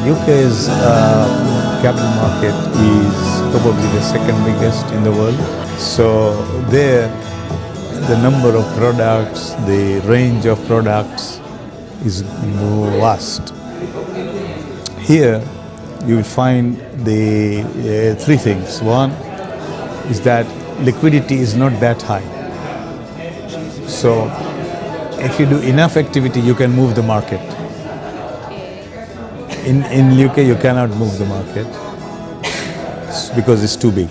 UK's capital market is probably the second biggest in the world. So there, the number of products, the range of products is vast. Here, you will find the three things. One is that liquidity is not that high. So if you do enough activity, you can move the market. In UK, you cannot move the market because it's too big.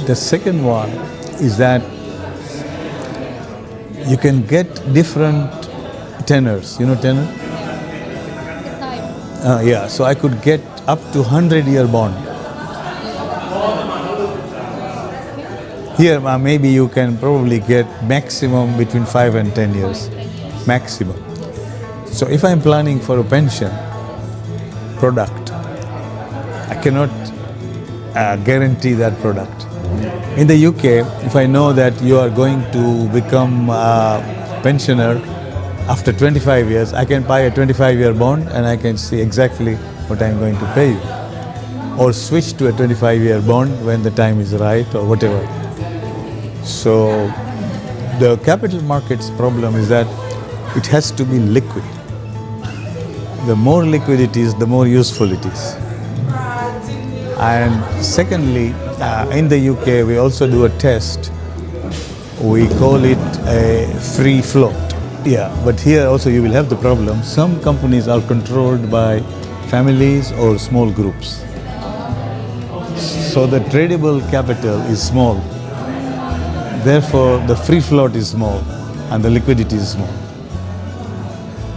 The second one is that you can get different tenors. You know tenor? Yeah, so I could get up to 100-year bond. Here, maybe you can probably get maximum between 5 and 10 years, maximum. So if I'm planning for a pension product, I cannot guarantee that product. In the UK, if I know that you are going to become a pensioner after 25 years, I can buy a 25-year bond and I can see exactly what I'm going to pay you. Or switch to a 25-year bond when the time is right or whatever. So the capital markets problem is that it has to be liquid. The more liquid it is, the more useful it is. And secondly, in the UK, we also do a test. We call it a free float. Yeah, but here also you will have the problem. Some companies are controlled by families or small groups. So the tradable capital is small. Therefore, the free float is small and the liquidity is small.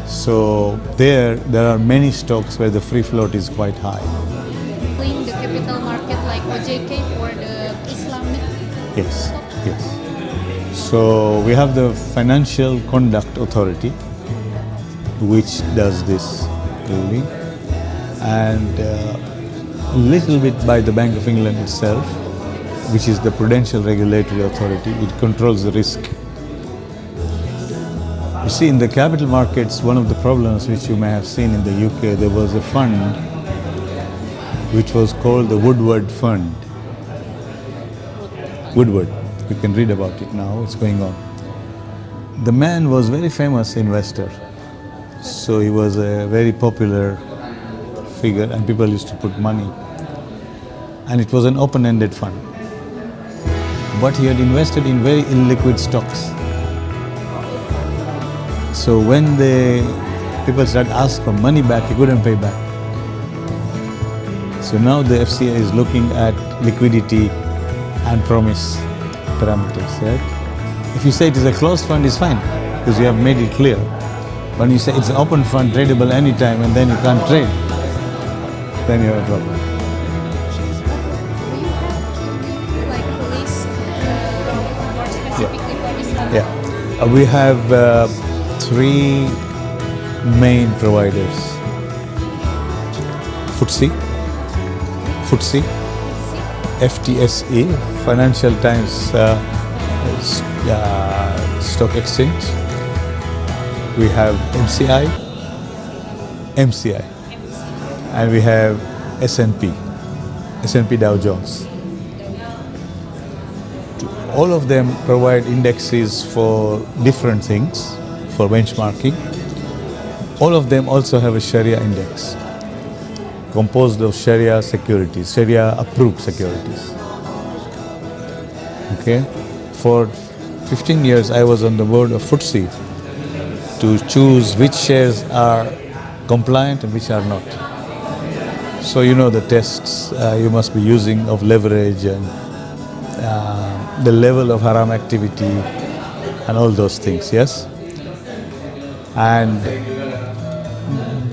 So there are many stocks where the free float is quite high. The capital market like OJK for the Islamic Yes, yes. So we have the Financial Conduct Authority, which does this ruling, and a little bit by the Bank of England itself, which is the Prudential Regulatory Authority. It controls the risk. You see, in the capital markets, one of the problems which you may have seen in the UK, there was a fund which was called the Woodward Fund. Woodward, you can read about it now, it's going on. The man was very famous investor. So he was a very popular figure and people used to put money. And it was an open-ended fund. But he had invested in very illiquid stocks. So when the people started asking for money back, he couldn't pay back. So now the FCA is looking at liquidity and promise parameters, right? If you say it is a closed fund, it's fine, because you have made it clear. When you say it's an open fund, tradable anytime, and then you can't trade, then you have a problem. Yeah. We have three main providers. FTSE, FTSE, Financial Times Stock Exchange. We have MCI, and we have S&P Dow Jones. All of them provide indexes for different things, for benchmarking. All of them also have a Sharia index, composed of Sharia securities, Sharia approved securities. Okay? For 15 years I was on the board of FTSE to choose which shares are compliant and which are not. So you know the tests you must be using of leverage and the level of haram activity and all those things, yes? And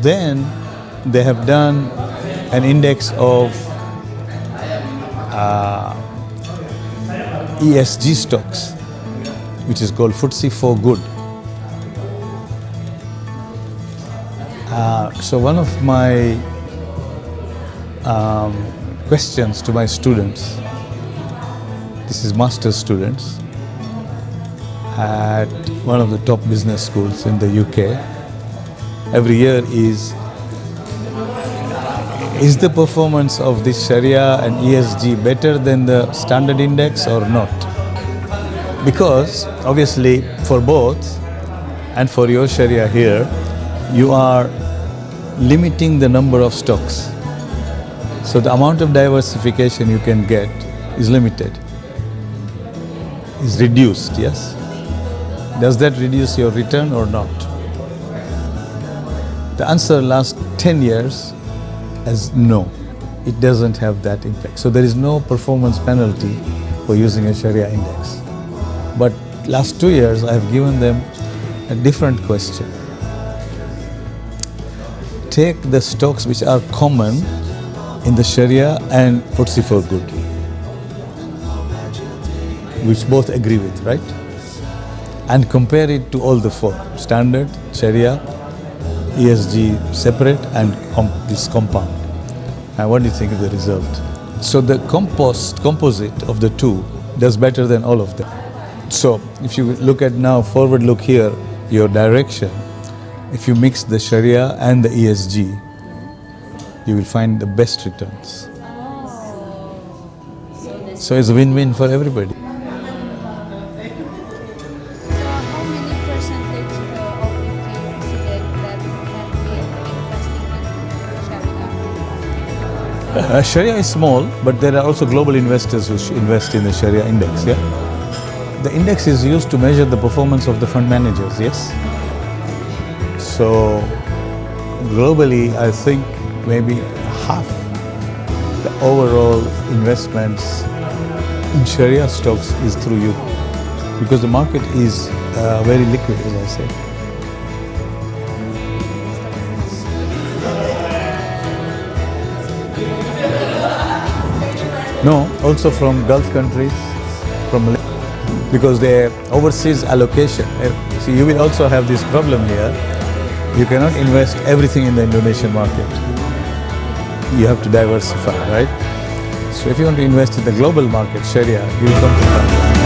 then they have done an index of ESG stocks, which is called FTSE for Good. So one of my questions to my students, this is master's students at one of the top business schools in the UK, every year is Is the performance of this Sharia and ESG better than the standard index or not? Because obviously for both and for your Sharia here, you are limiting the number of stocks. So the amount of diversification you can get is limited, is reduced, yes? Does that reduce your return or not? The answer last 10 years is no. It doesn't have that impact. So there is no performance penalty for using a Sharia index. But last 2 years I have given them a different question. Take the stocks which are common in the Sharia and FTSE for good, which both agree with, right? And compare it to all the four: standard, Sharia, ESG separate, and this compound. And what do you think is the result? So the composite of the two does better than all of them. So if you look at now, forward look here, your direction, if you mix the Sharia and the ESG, you will find the best returns. So it's a win-win for everybody. So how many percentage of UK resident that have been investing in Sharia? Sharia is small, but there are also global investors who invest in the Sharia index, yeah? The index is used to measure the performance of the fund managers, yes? So globally, I think maybe half the overall investments in Sharia stocks is through you, because the market is very liquid, as I said. No, also from Gulf countries, from because their overseas allocation. See, you will also have this problem here. You cannot invest everything in the Indonesian market. You have to diversify, right? So if you want to invest in the global market, Sharia, you will come to Bangladesh.